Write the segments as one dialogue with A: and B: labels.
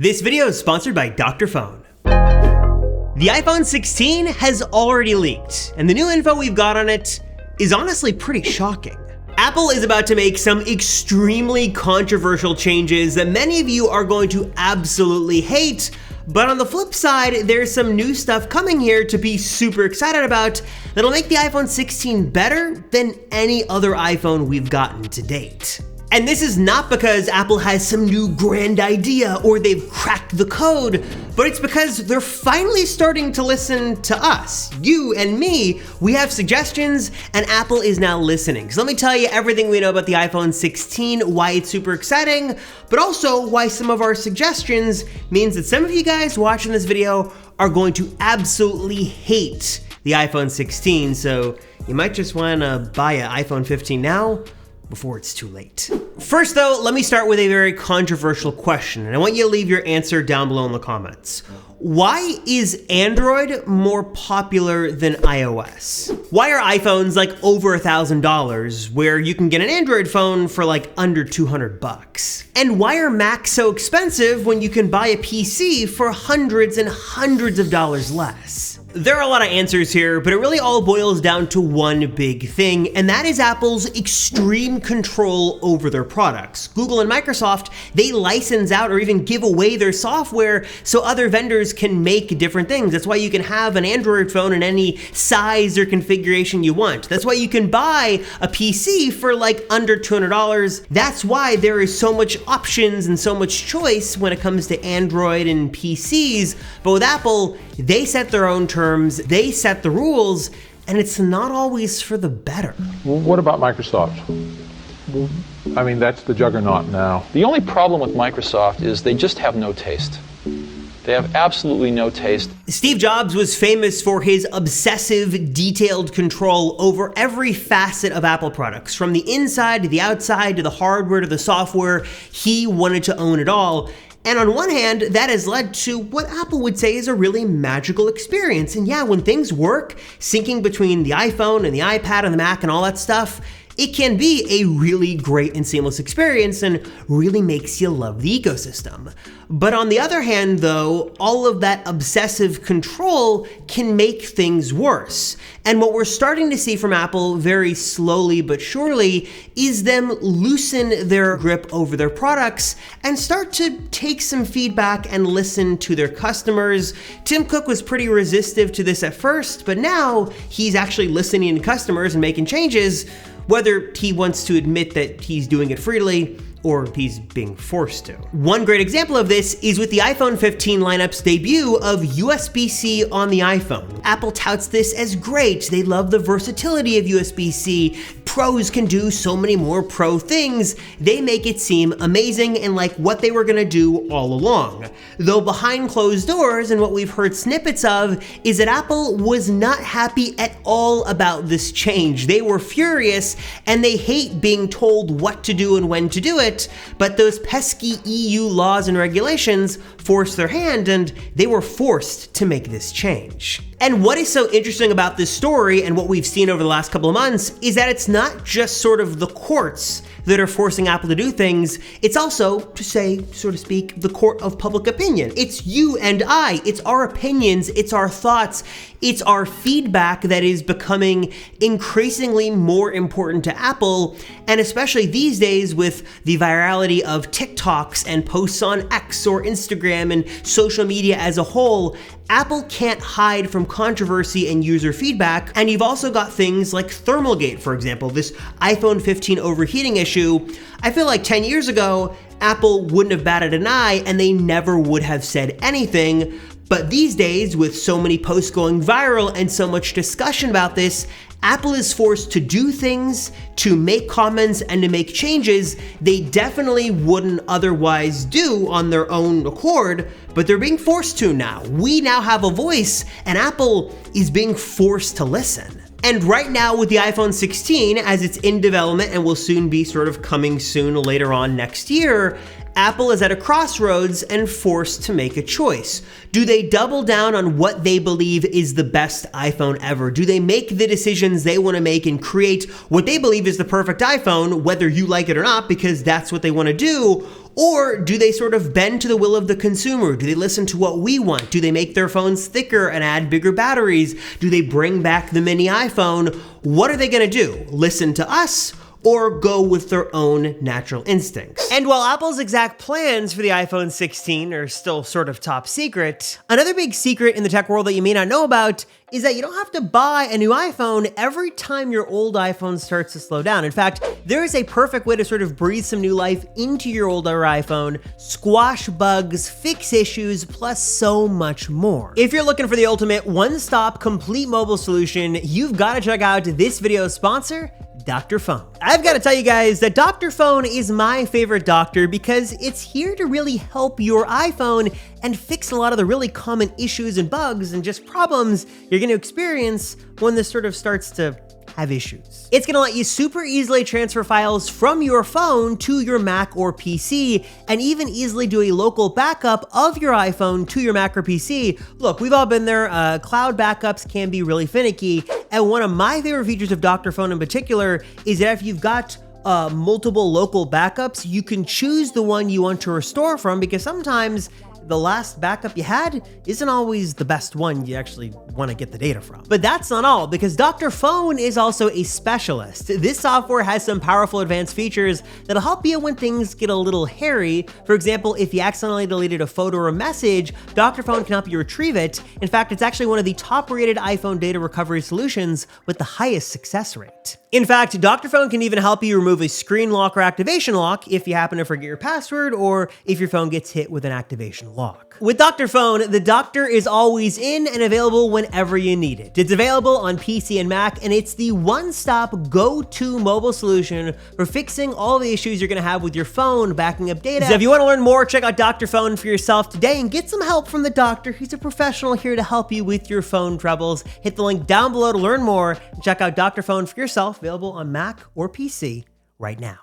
A: This video is sponsored by Dr. Fone. The iPhone 16 has already leaked, and the new info we've got on it is honestly pretty shocking. Apple is about to make some extremely controversial changes that many of you are going to absolutely hate, but on the flip side, there's some new stuff coming here to be super excited about that'll make the iPhone 16 better than any other iPhone we've gotten to date. And this is not because Apple has some new grand idea or they've cracked the code, but it's because they're finally starting to listen to us, you and me. We have suggestions and Apple is now listening. So let me tell you everything we know about the iPhone 16, why it's super exciting, but also why some of our suggestions means that some of you guys watching this video are going to absolutely hate the iPhone 16. So you might just want to buy an iPhone 15 now before it's too late. First though, let me start with a very controversial question, and I want you to leave your answer down below in the comments. Why is Android more popular than iOS? Why are iPhones like over $1,000 where you can get an Android phone for like under 200 bucks? And why are Macs so expensive when you can buy a PC for hundreds and hundreds of dollars less? There are a lot of answers here, but it really all boils down to one big thing, and that is Apple's extreme control over their products. Google and Microsoft, they license out or even give away their software so other vendors can make different things. That's why you can have an Android phone in any size or configuration you want. That's why you can buy a PC for like under $200. That's why there is so much options and so much choice when it comes to Android and PCs. But with Apple, they set their own terms, they set the rules, and it's not always for the better.
B: Well, what about Microsoft? I mean, that's the juggernaut now.
C: The only problem with Microsoft is they just have no taste. They have absolutely no taste.
A: Steve Jobs was famous for his obsessive, detailed control over every facet of Apple products. From the inside to the outside to the hardware to the software, he wanted to own it all. And on one hand, that has led to what Apple would say is a really magical experience. And yeah, when things work, syncing between the iPhone and the iPad and the Mac and all that stuff, it can be a really great and seamless experience and really makes you love the ecosystem. But on the other hand though, all of that obsessive control can make things worse. And what we're starting to see from Apple very slowly but surely is them loosen their grip over their products and start to take some feedback and listen to their customers. Tim Cook was pretty resistive to this at first, but now he's actually listening to customers and making changes, whether he wants to admit that he's doing it freely or he's being forced to. One great example of this is with the iPhone 15 lineup's debut of USB-C on the iPhone. Apple touts this as great. They love the versatility of USB-C. Pros can do so many more pro things. They make it seem amazing and like what they were gonna do all along. Though behind closed doors, and what we've heard snippets of, is that Apple was not happy at all about this change. They were furious and they hate being told what to do and when to do it. But those pesky EU laws and regulations forced their hand and they were forced to make this change. And what is so interesting about this story and what we've seen over the last couple of months is that it's not just sort of the courts that are forcing Apple to do things, it's also, to say, so to speak, the court of public opinion. It's you and I, it's our opinions, it's our thoughts, it's our feedback that is becoming increasingly more important to Apple, and especially these days with the virality of TikToks and posts on X or Instagram and social media as a whole, Apple can't hide from controversy and user feedback, and you've also got things like Thermalgate, for example, this iPhone 15 overheating issue. I feel like 10 years ago, Apple wouldn't have batted an eye and they never would have said anything. But these days, with so many posts going viral and so much discussion about this, Apple is forced to do things, to make comments, and to make changes they definitely wouldn't otherwise do on their own accord, but they're being forced to now. We now have a voice, and Apple is being forced to listen. And right now with the iPhone 16, as it's in development and will soon be sort of coming soon later on next year, Apple is at a crossroads and forced to make a choice. Do they double down on what they believe is the best iPhone ever? Do they make the decisions they want to make and create what they believe is the perfect iPhone, whether you like it or not, because that's what they want to do? Or do they sort of bend to the will of the consumer? Do they listen to what we want? Do they make their phones thicker and add bigger batteries? Do they bring back the mini iPhone? What are they going to do? Listen to us? Or go with their own natural instincts. And while Apple's exact plans for the iPhone 16 are still sort of top secret, another big secret in the tech world that you may not know about is that you don't have to buy a new iPhone every time your old iPhone starts to slow down. In fact, there is a perfect way to sort of breathe some new life into your older iPhone, squash bugs, fix issues, plus so much more. If you're looking for the ultimate one-stop complete mobile solution, you've got to check out this video's sponsor, Dr. Fone. I've got to tell you guys that Dr. Fone is my favorite doctor because it's here to really help your iPhone and fix a lot of the really common issues and bugs and just problems you're going to experience when this sort of starts to have issues. It's gonna let you super easily transfer files from your phone to your Mac or PC, and even easily do a local backup of your iPhone to your Mac or PC. Look, we've all been there. Cloud backups can be really finicky, and one of my favorite features of Dr. Fone in particular is that if you've got multiple local backups, you can choose the one you want to restore from, because sometimes the last backup you had isn't always the best one you actually want to get the data from. But that's not all, because Dr. Fone is also a specialist. This software has some powerful advanced features that'll help you when things get a little hairy. For example, if you accidentally deleted a photo or a message, Dr. Fone can help you retrieve it. In fact, it's actually one of the top-rated iPhone data recovery solutions with the highest success rate. In fact, Dr. Fone can even help you remove a screen lock or activation lock if you happen to forget your password or if your phone gets hit with an activation lock. With Dr. Fone, the doctor is always in and available whenever you need it. It's available on PC and Mac, and it's the one-stop go-to mobile solution for fixing all the issues you're gonna have with your phone, backing up data. So if you wanna learn more, check out Dr. Fone for yourself today and get some help from the doctor. He's a professional here to help you with your phone troubles. Hit the link down below to learn more, and check out Dr. Fone for yourself, available on Mac or PC right now.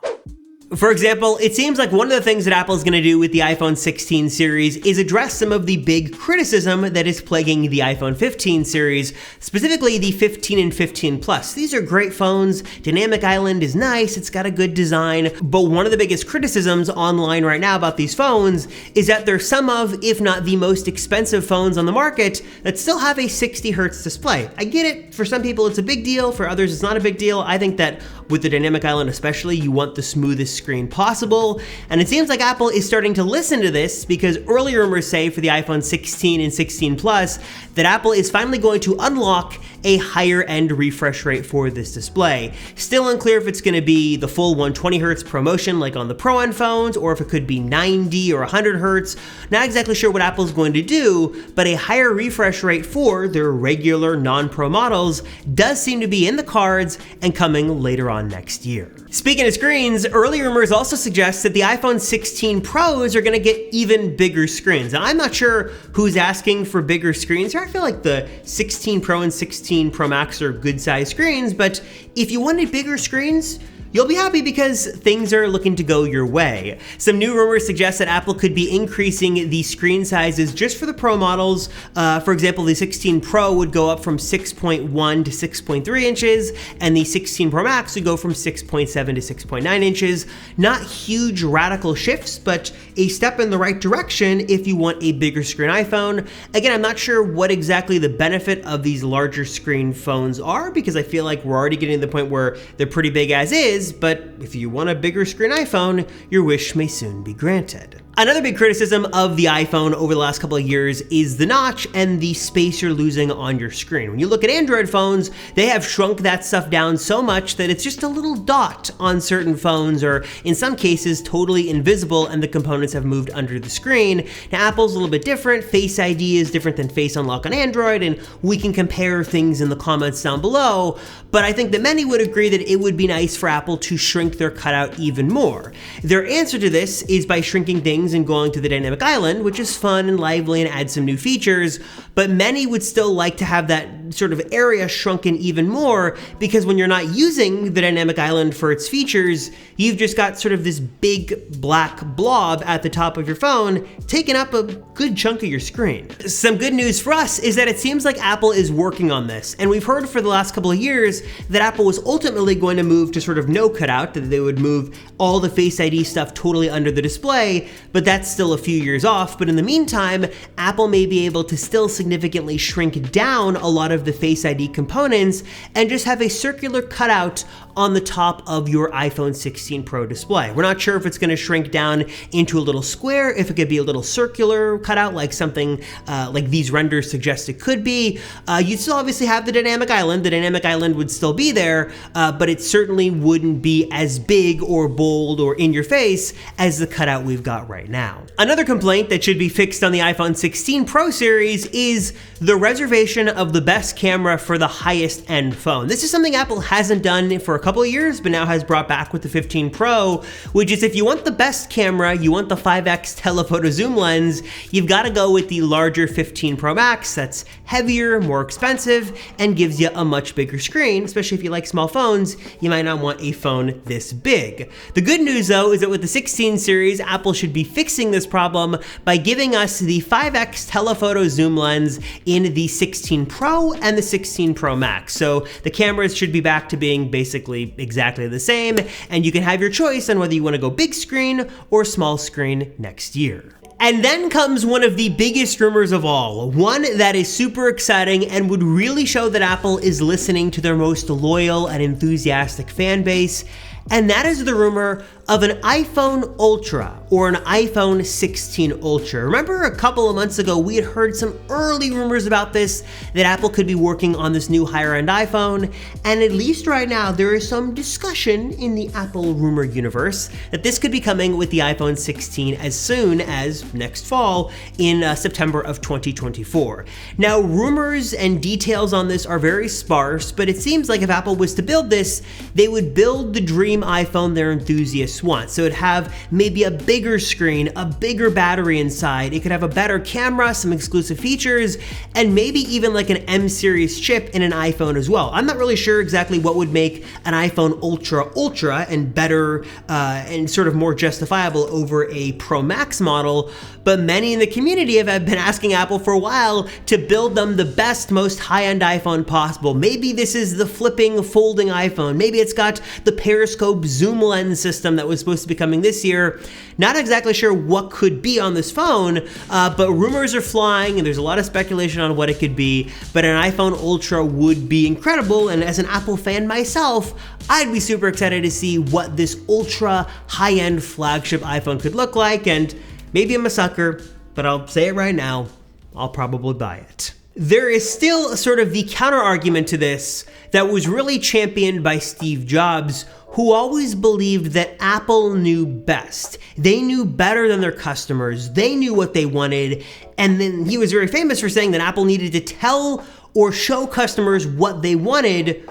A: For example, it seems like one of the things that Apple is going to do with the iPhone 16 series is address some of the big criticism that is plaguing the iPhone 15 series, specifically the 15 and 15 Plus. These are great phones. Dynamic Island is nice. It's got a good design. But one of the biggest criticisms online right now about these phones is that they're some of, if not the most expensive phones on the market that still have a 60 hertz display. I get it. For some people, it's a big deal. For others, it's not a big deal. I think that with the Dynamic Island especially, you want the smoothest screen possible, and it seems like Apple is starting to listen to this, because early rumors say for the iPhone 16 and 16 Plus that Apple is finally going to unlock a higher end refresh rate for this display. Still unclear if it's going to be the full 120 hertz ProMotion like on the Pro End phones, or if it could be 90 or 100 hertz. Not exactly sure what Apple's going to do, but a higher refresh rate for their regular non-Pro models does seem to be in the cards and coming later on next year. Speaking of screens, early rumors also suggest that the iPhone 16 Pros are going to get even bigger screens. Now, I'm not sure who's asking for bigger screens here. I feel like the 16 Pro and 16 Pro Max are good sized screens, but if you wanted bigger screens, you'll be happy because things are looking to go your way. Some new rumors suggest that Apple could be increasing the screen sizes just for the Pro models. For example, the 16 Pro would go up from 6.1 to 6.3 inches, and the 16 Pro Max would go from 6.7 to 6.9 inches. Not huge radical shifts, but a step in the right direction if you want a bigger screen iPhone. Again, I'm not sure what exactly the benefit of these larger screen phones are, because I feel like we're already getting to the point where they're pretty big as is, but if you want a bigger screen iPhone, your wish may soon be granted. Another big criticism of the iPhone over the last couple of years is the notch and the space you're losing on your screen. When you look at Android phones, they have shrunk that stuff down so much that it's just a little dot on certain phones, or in some cases totally invisible, and the components have moved under the screen. Now, Apple's a little bit different. Face ID is different than Face Unlock on Android, and we can compare things in the comments down below, but I think that many would agree that it would be nice for Apple to shrink their cutout even more. Their answer to this is by shrinking things things and going to the dynamic island, which is fun and lively and adds some new features, but many would still like to have that sort of area shrunken even more, because when you're not using the dynamic island for its features, you've just got sort of this big black blob at the top of your phone, taking up a good chunk of your screen. Some good news for us is that it seems like Apple is working on this, and we've heard for the last couple of years that Apple was ultimately going to move to sort of no cutout, that they would move all the Face ID stuff totally under the display, but that's still a few years off. But in the meantime, Apple may be able to still significantly shrink down a lot of the Face ID components and just have a circular cutout on the top of your iPhone 16 Pro display. We're not sure if it's going to shrink down into a little square, if it could be a little circular cutout like something like these renders suggest it could be. You'd still obviously have the dynamic island. The dynamic island would still be there, but it certainly wouldn't be as big or bold or in your face as the cutout we've got right now. Another complaint that should be fixed on the iPhone 16 Pro series is the reservation of the best camera for the highest end phone. This is something Apple hasn't done for a couple of years, but now has brought back with the 15 Pro, which is if you want the best camera, you want the 5x telephoto zoom lens, you've got to go with the larger 15 Pro Max that's heavier, more expensive, and gives you a much bigger screen. Especially if you like small phones, you might not want a phone this big. The good news though is that with the 16 series, Apple should be fixing this problem by giving us the 5x telephoto zoom lens in the 16 Pro and the 16 Pro Max. So the cameras should be back to being basically exactly the same, and you can have your choice on whether you want to go big screen or small screen next year. And then comes one of the biggest rumors of all, one that is super exciting and would really show that Apple is listening to their most loyal and enthusiastic fan base, and that is the rumor of an iPhone Ultra or an iPhone 16 Ultra. Remember a couple of months ago, we had heard some early rumors about this, that Apple could be working on this new higher end iPhone, and at least right now, there is some discussion in the Apple rumor universe that this could be coming with the iPhone 16 as soon as next fall in September of 2024. Now, rumors and details on this are very sparse, but it seems like if Apple was to build this, they would build the dream iPhone their enthusiasts want. So it'd have maybe a bigger screen, a bigger battery inside, it could have a better camera, some exclusive features, and maybe even like an M series chip in an iPhone as well. I'm not really sure exactly what would make an iPhone Ultra and better and sort of more justifiable over a Pro Max model, but many in the community have been asking Apple for a while to build them the best, most high-end iPhone possible. Maybe this is the flipping, folding iPhone. Maybe it's got the periscope zoom lens system that was supposed to be coming this year. Not exactly sure what could be on this phone, but rumors are flying and there's a lot of speculation on what it could be, but an iPhone Ultra would be incredible, and as an Apple fan myself, I'd be super excited to see what this ultra high-end flagship iPhone could look like, and maybe I'm a sucker, but I'll say it right now, I'll probably buy it. There is still sort of the counter argument to this that was really championed by Steve Jobs, who always believed that Apple knew best. They knew better than their customers. They knew what they wanted. And then he was very famous for saying that Apple needed to tell or show customers what they wanted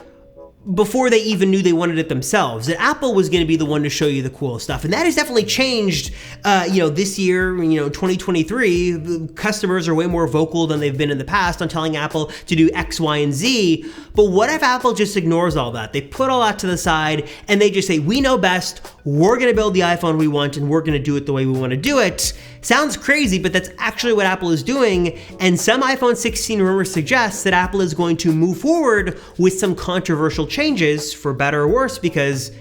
A: before they even knew they wanted it themselves, that Apple was going to be the one to show you the cool stuff. And that has definitely changed, this year, 2023, customers are way more vocal than they've been in the past on telling Apple to do X, Y, and Z. But what if Apple just ignores all that? They put all that to the side and they just say, we know best, we're going to build the iPhone we want and we're going to do it the way we want to do it. Sounds crazy, but that's actually what Apple is doing, and some iPhone 16 rumors suggest that Apple is going to move forward with some controversial changes, for better or worse, because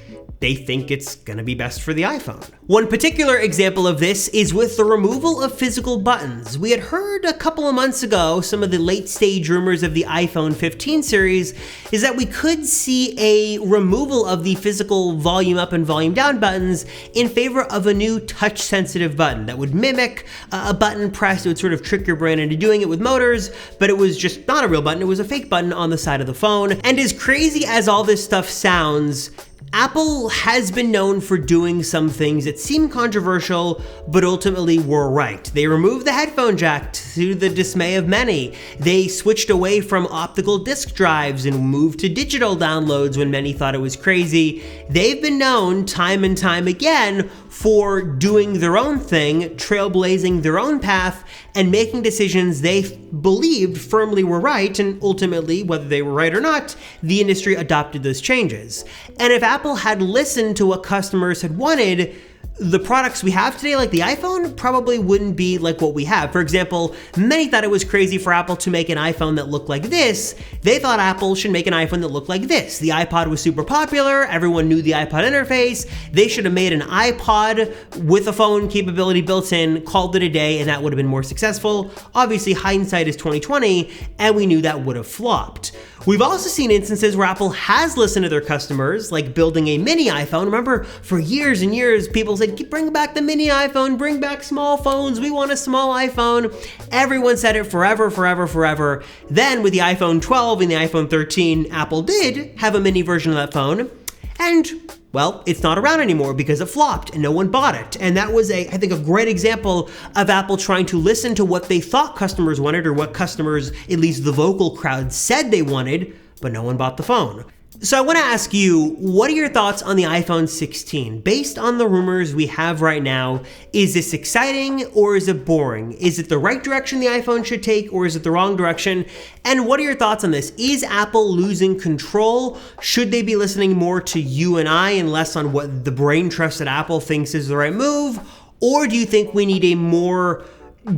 A: they think it's gonna be best for the iPhone. One particular example of this is with the removal of physical buttons. We had heard a couple of months ago, some of the late stage rumors of the iPhone 15 series is that we could see a removal of the physical volume up and volume down buttons in favor of a new touch sensitive button that would mimic a button press. It would sort of trick your brain into doing it with motors, but it was just not a real button, it was a fake button on the side of the phone. And as crazy as all this stuff sounds, Apple has been known for doing some things that seem controversial, but ultimately were right. They removed the headphone jack to the dismay of many. They switched away from optical disc drives and moved to digital downloads when many thought it was crazy. They've been known time and time again for doing their own thing, trailblazing their own path, and making decisions they believed firmly were right, and ultimately, whether they were right or not, the industry adopted those changes. And if Apple had listened to what customers had wanted, the products we have today, like the iPhone, probably wouldn't be like what we have. For example, many thought it was crazy for Apple to make an iPhone that looked like this. They thought Apple should make an iPhone that looked like this. The iPod was super popular. Everyone knew the iPod interface. They should have made an iPod with a phone capability built in, called it a day, and that would have been more successful. Obviously, hindsight is 2020, and we knew that would have flopped. We've also seen instances where Apple has listened to their customers, like building a mini iPhone. Remember, for years and years, people said, bring back the mini iPhone, bring back small phones, we want a small iPhone. Everyone said it forever. Then with the iPhone 12 and the iPhone 13, Apple did have a mini version of that phone. And well, it's not around anymore because it flopped and no one bought it. And that was, I think, a great example of Apple trying to listen to what they thought customers wanted, or what customers, at least the vocal crowd, said they wanted, but no one bought the phone. So I want to ask you, what are your thoughts on the iPhone 16? Based on the rumors we have right now, is this exciting or is it boring? Is it the right direction the iPhone should take, or is it the wrong direction? And what are your thoughts on this? Is Apple losing control? Should they be listening more to you and I and less on what the brain trust at Apple thinks is the right move? Or do you think we need a more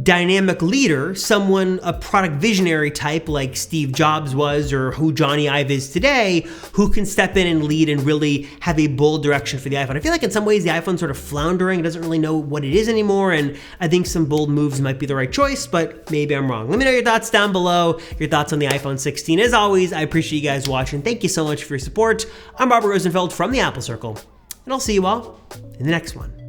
A: dynamic leader, someone, a product visionary type like Steve Jobs was, or who Johnny Ive is today, who can step in and lead and really have a bold direction for the iPhone? I feel like in some ways the iPhone's sort of floundering. It doesn't really know what it is anymore, and I think some bold moves might be the right choice, but maybe I'm wrong. Let me know your thoughts down below, your thoughts on the iPhone 16. As always, I appreciate you guys watching. Thank you so much for your support. I'm Robert Rosenfeld from the Apple Circle, and I'll see you all in the next one.